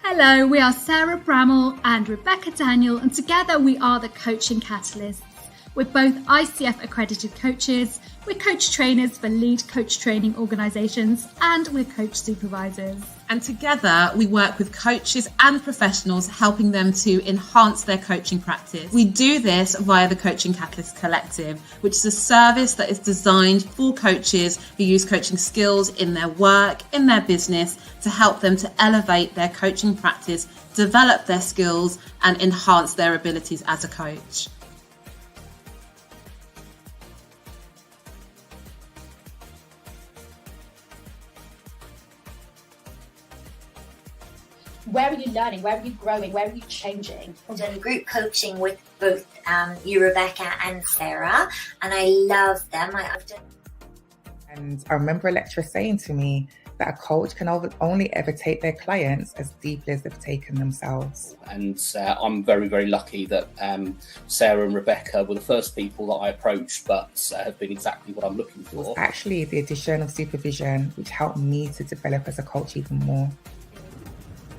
Hello, we are Sarah Bramall and Rebecca Daniel, and together we are the Coaching Catalysts. We're both ICF accredited coaches, we're coach trainers for lead coach training organisations, and we're coach supervisors. And together we work with coaches and professionals, helping them to enhance their coaching practice. We do this via the Coaching Catalyst Collective, which is a service that is designed for coaches who use coaching skills in their work, in their business, to help them to elevate their coaching practice, develop their skills, and enhance their abilities as a coach. Where are you learning? Where are you growing? Where are you changing? I've done group coaching with both you, Rebecca, and Sarah, and I love them. And I remember a lecturer saying to me that a coach can only ever take their clients as deeply as they've taken themselves. And I'm very, very lucky that Sarah and Rebecca were the first people that I approached, but have been exactly what I'm looking for. It was actually the addition of supervision which helped me to develop as a coach even more.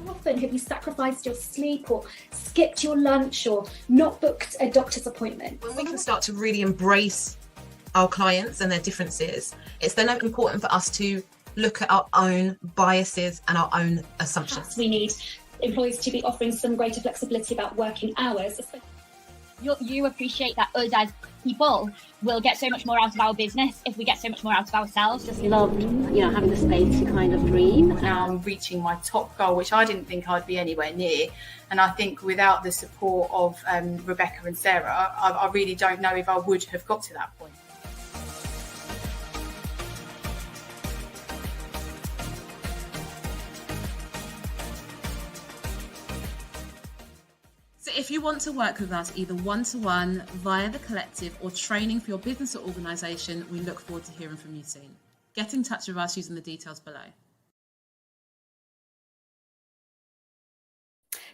Often have you sacrificed your sleep or skipped your lunch or not booked a doctor's appointment? When we can start to really embrace our clients and their differences, it's then important for us to look at our own biases and our own assumptions. We need employees to be offering some greater flexibility about working hours. You appreciate that us as people will get so much more out of our business if we get so much more out of ourselves. Just loved, having the space to kind of dream. Now I'm reaching my top goal, which I didn't think I'd be anywhere near. And I think without the support of Rebecca and Sarah, I really don't know if I would have got to that point. So if you want to work with us either one-to-one, via the collective, or training for your business or organisation, we look forward to hearing from you soon. Get in touch with us using the details below.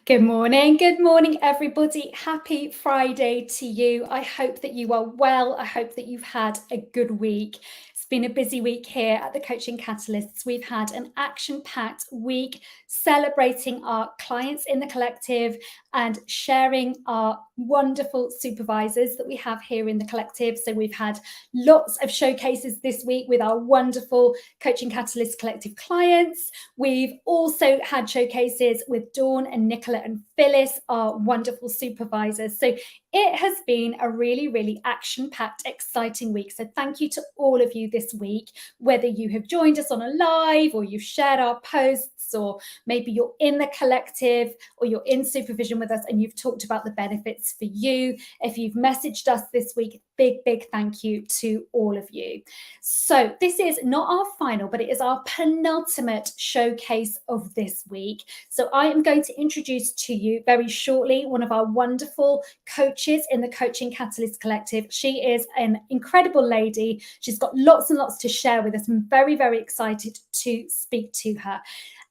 Good morning everybody. Happy Friday to you. I hope that you are well. I hope that you've had a good week. It's been a busy week here at the Coaching Catalysts. We've had an action-packed week celebrating our clients in the collective and sharing our wonderful supervisors that we have here in the collective. So we've had lots of showcases this week with our wonderful Coaching Catalyst collective clients. We've also had showcases with Dawn and Nicola and Phyllis, our wonderful supervisors. So it has been a really, really action-packed, exciting week. So thank you to all of you this week, whether you have joined us on a live or you've shared our posts, or maybe you're in the collective or you're in supervision with us and you've talked about the benefits for you. If you've messaged us this week, big thank you to all of you. So this is not our final, but it is our penultimate showcase of this week. So I am going to introduce to you very shortly one of our wonderful coaches in the Coaching Catalyst Collective. She is an incredible lady. She's got lots and lots to share with us. I'm very, very excited to speak to her.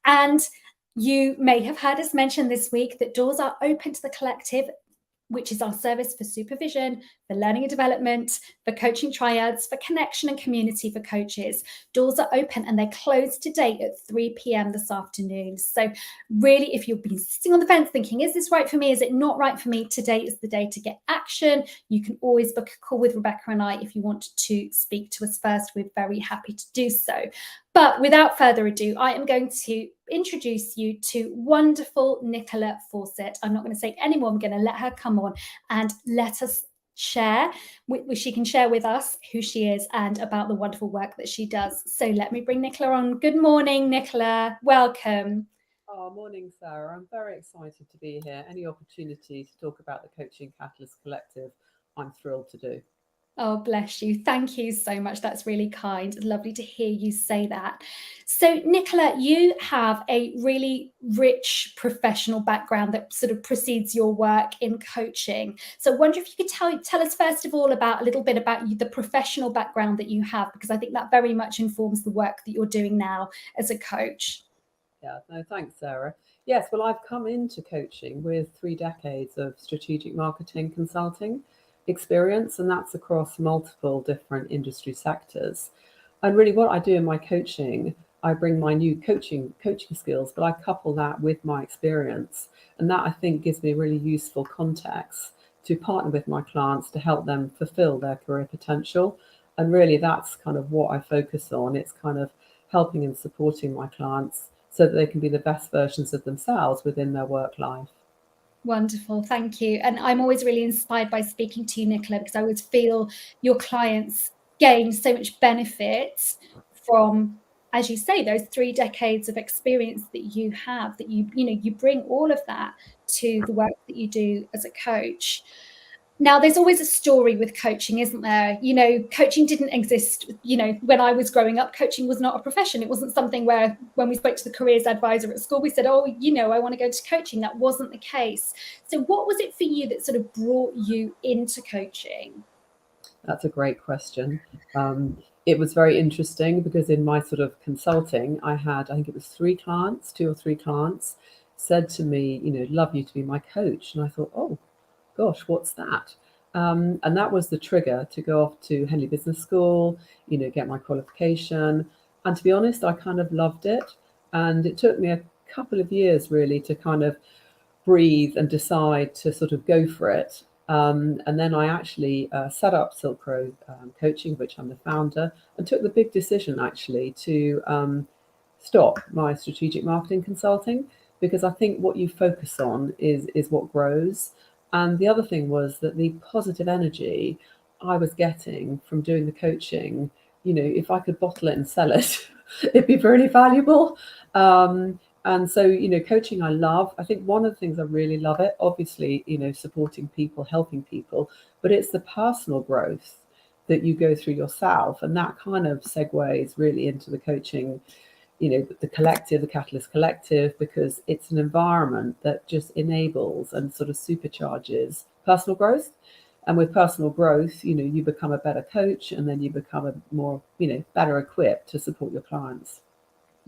And you may have heard us mention this week that doors are open to the collective, which is our service for supervision, for learning and development, for coaching triads, for connection and community for coaches. Doors are open and they're closed today at 3 p.m. this afternoon. So really, if you've been sitting on the fence thinking, is this right for me? Is it not right for me? Today is the day to get action. You can always book a call with Rebecca and I if you want to speak to us first. We're very happy to do so. But without further ado, I am going to introduce you to wonderful Nicola Fawssett. I'm not going to say any more. I'm going to let her come on and let us share. She can share with us who she is and about the wonderful work that she does. So let me bring Nicola on. Good morning, Nicola. Welcome. Oh, morning, Sarah. I'm very excited to be here. Any opportunity to talk about the Coaching Catalyst Collective, I'm thrilled to do. Oh, bless you. Thank you so much. That's really kind. Lovely to hear you say that. So, Nicola, you have a really rich professional background that sort of precedes your work in coaching. So I wonder if you could tell us, first of all, about a little bit about the professional background that you have, because I think that very much informs the work that you're doing now as a coach. Yeah, no, thanks, Sarah. Yes, well, I've come into coaching with 3 decades of strategic marketing consulting experience, and that's across multiple different industry sectors. And really what I do in my coaching, I bring my new coaching skills, but I couple that with my experience, and that I think gives me a really useful context to partner with my clients to help them fulfill their career potential. And really, that's kind of what I focus on. It's kind of helping and supporting my clients so that they can be the best versions of themselves within their work life. Wonderful, thank you. And I'm always really inspired by speaking to you, Nicola, because I always feel your clients gain so much benefit from, as you say, those 3 decades of experience that you have, that you bring all of that to the work that you do as a coach. Now, there's always a story with coaching, isn't there? Coaching didn't exist, when I was growing up. Coaching was not a profession. It wasn't something where when we spoke to the careers advisor at school, we said, oh, I want to go to coaching. That wasn't the case. So what was it for you that sort of brought you into coaching? That's a great question. It was very interesting because in my sort of consulting, I think it was 2 or 3 clients said to me, love you to be my coach. And I thought, oh, gosh, what's that? And that was the trigger to go off to Henley Business School, get my qualification. And to be honest, I kind of loved it. And it took me a couple of years really to kind of breathe and decide to sort of go for it. And then I actually set up Silk Road Coaching, which I'm the founder, and took the big decision actually to stop my strategic marketing consulting, because I think what you focus on is what grows. And the other thing was that the positive energy I was getting from doing the coaching, if I could bottle it and sell it, it'd be really valuable. And so, coaching I love. I think one of the things I really love it, obviously, supporting people, helping people, but it's the personal growth that you go through yourself. And that kind of segues really into the coaching, the collective, the Catalyst Collective, because it's an environment that just enables and sort of supercharges personal growth. And with personal growth, you become a better coach, and then you become a more, better equipped to support your clients.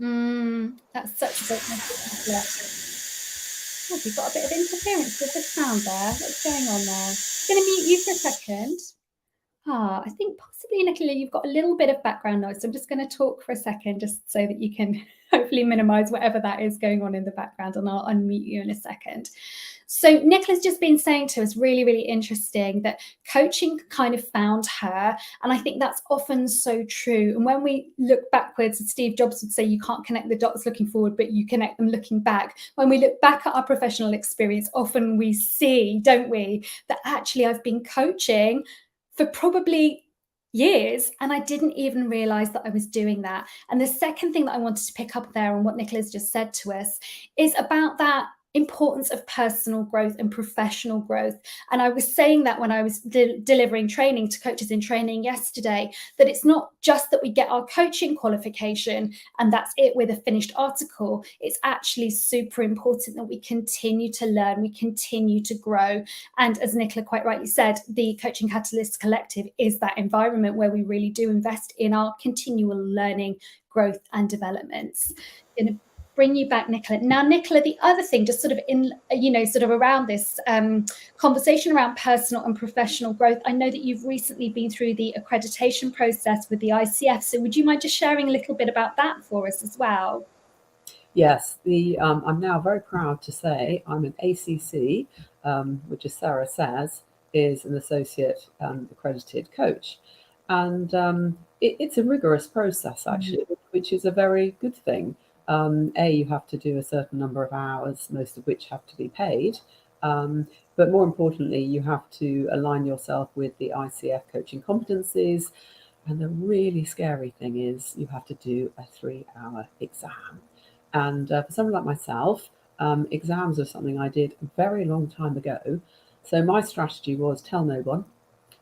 That's such a great message. Oh, we've got a bit of interference with the sound there. What's going on there? I'm going to mute you for a second. I think possibly, Nicola, you've got a little bit of background noise. So I'm just going to talk for a second, just so that you can hopefully minimize whatever that is going on in the background, and I'll unmute you in a second. So Nicola's just been saying to us, really, really interesting, that coaching kind of found her. And I think that's often so true. And when we look backwards, Steve Jobs would say, you can't connect the dots looking forward, but you connect them looking back. When we look back at our professional experience, often we see, don't we, that actually I've been coaching for probably years, and I didn't even realize that I was doing that. And the second thing that I wanted to pick up there on what Nicola's just said to us is about that importance of personal growth and professional growth. And I was saying that when I was delivering training to coaches in training yesterday, that it's not just that we get our coaching qualification and that's it with a finished article. It's actually super important that we continue to learn, we continue to grow. And as Nicola quite rightly said, the Coaching Catalyst Collective is that environment where we really do invest in our continual learning, growth and developments. Bring you back, Nicola. Now, Nicola, the other thing, just sort of sort of around this conversation around personal and professional growth, I know that you've recently been through the accreditation process with the ICF. So would you mind just sharing a little bit about that for us as well? Yes, I'm now very proud to say I'm an ACC, which, as Sarah says, is an associate accredited coach. And it's a rigorous process, actually, which is a very good thing. You have to do a certain number of hours, most of which have to be paid. But more importantly, you have to align yourself with the ICF coaching competencies. And the really scary thing is you have to do a 3-hour exam. And for someone like myself, exams are something I did a very long time ago. So my strategy was tell no one,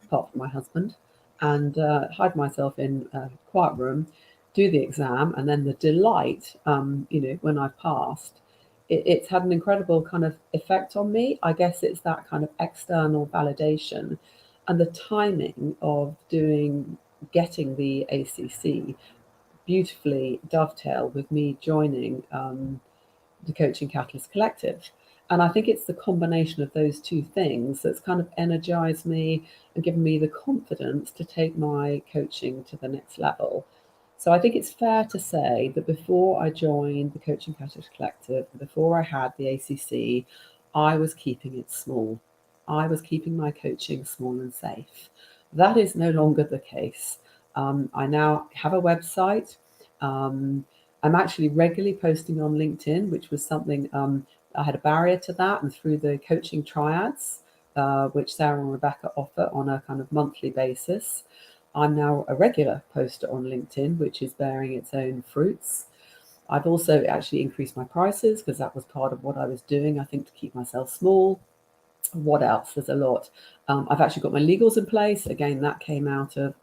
apart from my husband, and hide myself in a quiet room, do the exam, and then the delight, when I've passed, it's had an incredible kind of effect on me. I guess it's that kind of external validation, and the timing of getting the ACC beautifully dovetailed with me joining the Coaching Catalyst Collective. And I think it's the combination of those two things that's kind of energized me and given me the confidence to take my coaching to the next level. So I think it's fair to say that before I joined the Coaching Catalyst Collective, before I had the ACC, I was keeping it small. I was keeping my coaching small and safe. That is no longer the case. I now have a website. I'm actually regularly posting on LinkedIn, which was something I had a barrier to that, and through the coaching triads, which Sarah and Rebecca offer on a kind of monthly basis, I'm now a regular poster on LinkedIn, which is bearing its own fruits. I've also actually increased my prices because that was part of what I was doing, I think, to keep myself small. What else? There's a lot. I've actually got my legals in place. Again, that came out of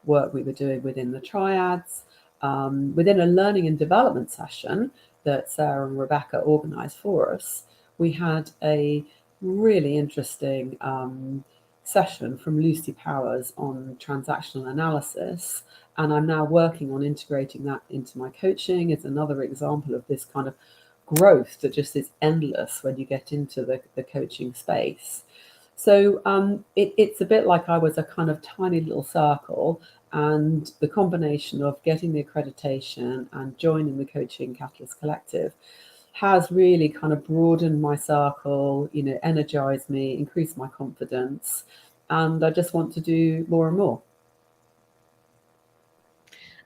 work we were doing within the triads. Within a learning and development session that Sarah and Rebecca organised for us, we had a really interesting session from Lucy Powers on transactional analysis. And I'm now working on integrating that into my coaching. It's another example of this kind of growth that just is endless when you get into the coaching space. So it's a bit like I was a kind of tiny little circle, and the combination of getting the accreditation and joining the Coaching Catalyst Collective has really kind of broadened my circle, energized me, increased my confidence, and I just want to do more and more.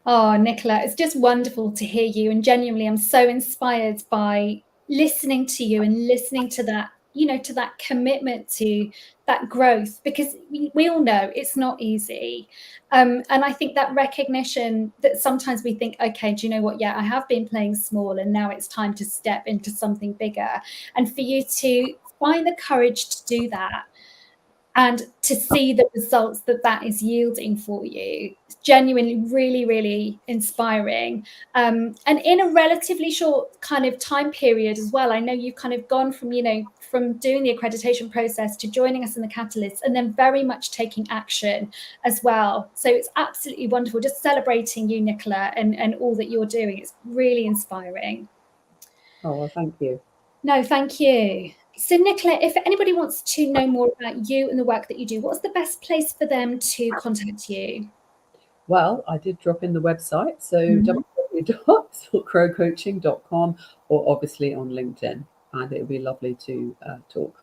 Oh, Nicola, it's just wonderful to hear you. And genuinely, I'm so inspired by listening to you and listening to that, to that commitment to that growth, because we all know it's not easy. And I think that recognition that sometimes we think, okay, do you know what? Yeah, I have been playing small and now it's time to step into something bigger. And for you to find the courage to do that and to see the results that is yielding for you, it's genuinely really, really inspiring. And in a relatively short kind of time period as well. I know you've kind of gone from, from doing the accreditation process to joining us in the Catalyst, and then very much taking action as well. So it's absolutely wonderful. Just celebrating you, Nicola, and all that you're doing. It's really inspiring. Oh, well, thank you. No, thank you. So, Nicola, if anybody wants to know more about you and the work that you do, what's the best place for them to contact you? Well, I did drop in the website, so www.silkrowcoaching.com, or obviously on LinkedIn, and it would be lovely to talk.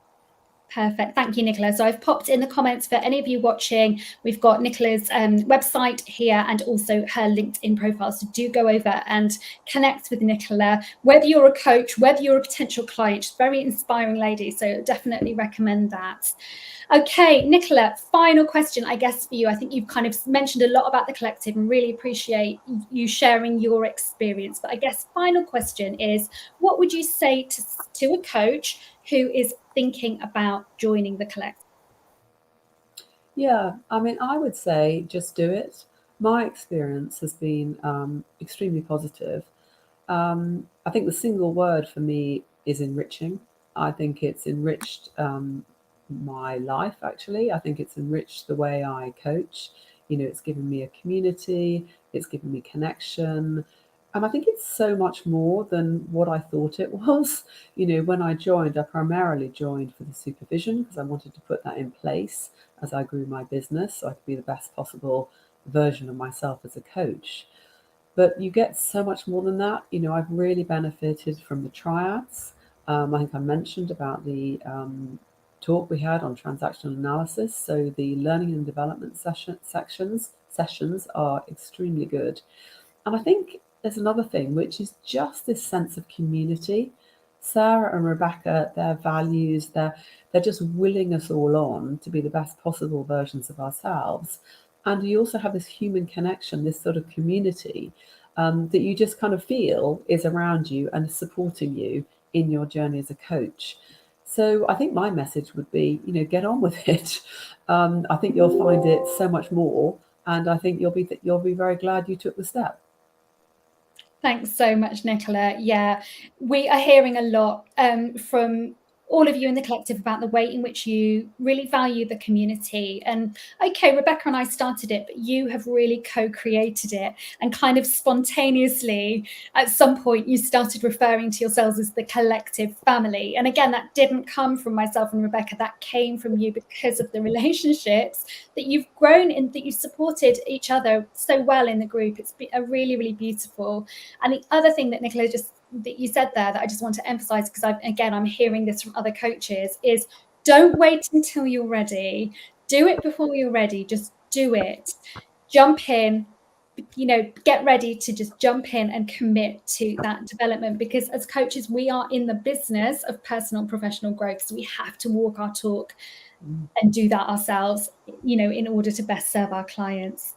Perfect. Thank you, Nicola. So I've popped in the comments for any of you watching. We've got Nicola's website here and also her LinkedIn profile. So do go over and connect with Nicola, whether you're a coach, whether you're a potential client. She's a very inspiring lady. So definitely recommend that. Okay, Nicola, final question, I guess, for you. I think you've kind of mentioned a lot about the collective and really appreciate you sharing your experience. But I guess final question is, what would you say to a coach who is thinking about joining the collective? Yeah, I mean, I would say just do it. My experience has been extremely positive. I think the single word for me is enriching. I think it's enriched my life, actually. I think it's enriched the way I coach. It's given me a community, it's given me connection. And I think it's so much more than what I thought it was. When I joined, I primarily joined for the supervision because I wanted to put that in place as I grew my business so I could be the best possible version of myself as a coach. But you get so much more than that. I've really benefited from the triads. I think I mentioned about the talk we had on transactional analysis. So the learning and development sessions are extremely good. And I think there's another thing, which is just this sense of community. Sarah and Rebecca, their values, they're just willing us all on to be the best possible versions of ourselves. And you also have this human connection, this sort of community that you just kind of feel is around you and is supporting you in your journey as a coach. So I think my message would be, get on with it. I think you'll find it so much more, and I think you'll be very glad you took the step. Thanks so much, Nicola. Yeah, we are hearing a lot from all of you in the collective about the way in which you really value the community. And okay, Rebecca and I started it, but you have really co-created it, and kind of spontaneously at some point you started referring to yourselves as the collective family. And again, that didn't come from myself and Rebecca, that came from you because of the relationships that you've grown in, that you've supported each other so well in the group. It's been a really, really beautiful. And the other thing that Nicola that you said there that I just want to emphasize, because I'm hearing this from other coaches, is don't wait until you're ready. Do it before you're ready. Just do it. Jump in, get ready to just jump in and commit to that development, because as coaches, we are in the business of personal and professional growth. So we have to walk our talk and do that ourselves, in order to best serve our clients.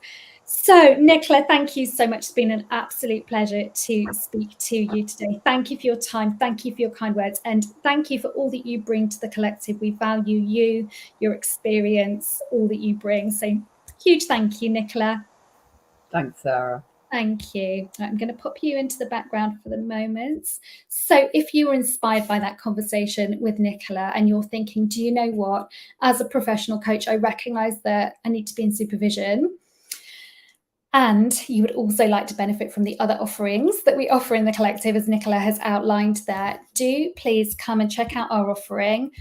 So, Nicola, thank you so much. It's been an absolute pleasure to speak to you today. Thank you for your time. Thank you for your kind words. And thank you for all that you bring to the collective. We value you, your experience, all that you bring. So, huge thank you, Nicola. Thanks, Sarah. Thank you. I'm going to pop you into the background for the moment. So if you were inspired by that conversation with Nicola and you're thinking, do you know what, as a professional coach, I recognize that I need to be in supervision, and you would also like to benefit from the other offerings that we offer in the collective, as Nicola has outlined there, do please come and check out our offering,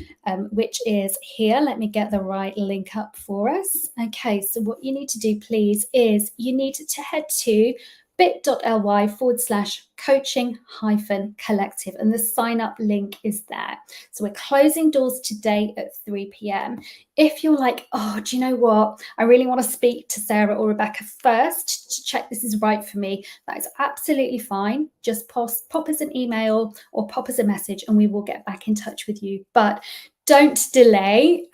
which is here. Let me get the right link up for us. Okay, so what you need to do, please, is you need to head to bit.ly/coaching-collective, and the sign up link is there. So we're closing doors today at 3 p.m. If you're like, oh, do you know what? I really want to speak to Sarah or Rebecca first to check this is right for me. That is absolutely fine. Just pop us an email or pop us a message and we will get back in touch with you. But don't delay.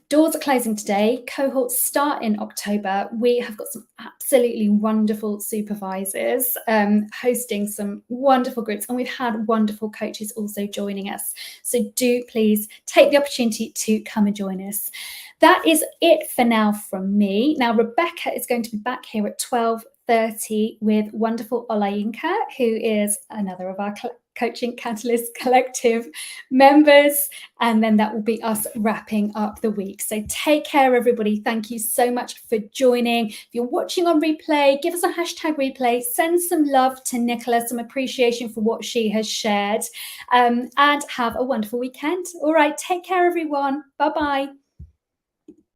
Doors are closing today. Cohorts start in October. We have got some absolutely wonderful supervisors hosting some wonderful groups, and we've had wonderful coaches also joining us. So do please take the opportunity to come and join us. That is it for now from me. Now, Rebecca is going to be back here at 12:30 with wonderful Olayinka, who is another of our Coaching Catalyst Collective members, and then that will be us wrapping up the week. So take care, everybody. Thank you so much for joining. If you're watching on replay, give us a hashtag replay, send some love to Nicola, some appreciation for what she has shared, and have a wonderful weekend. All right, take care, everyone. Bye-bye.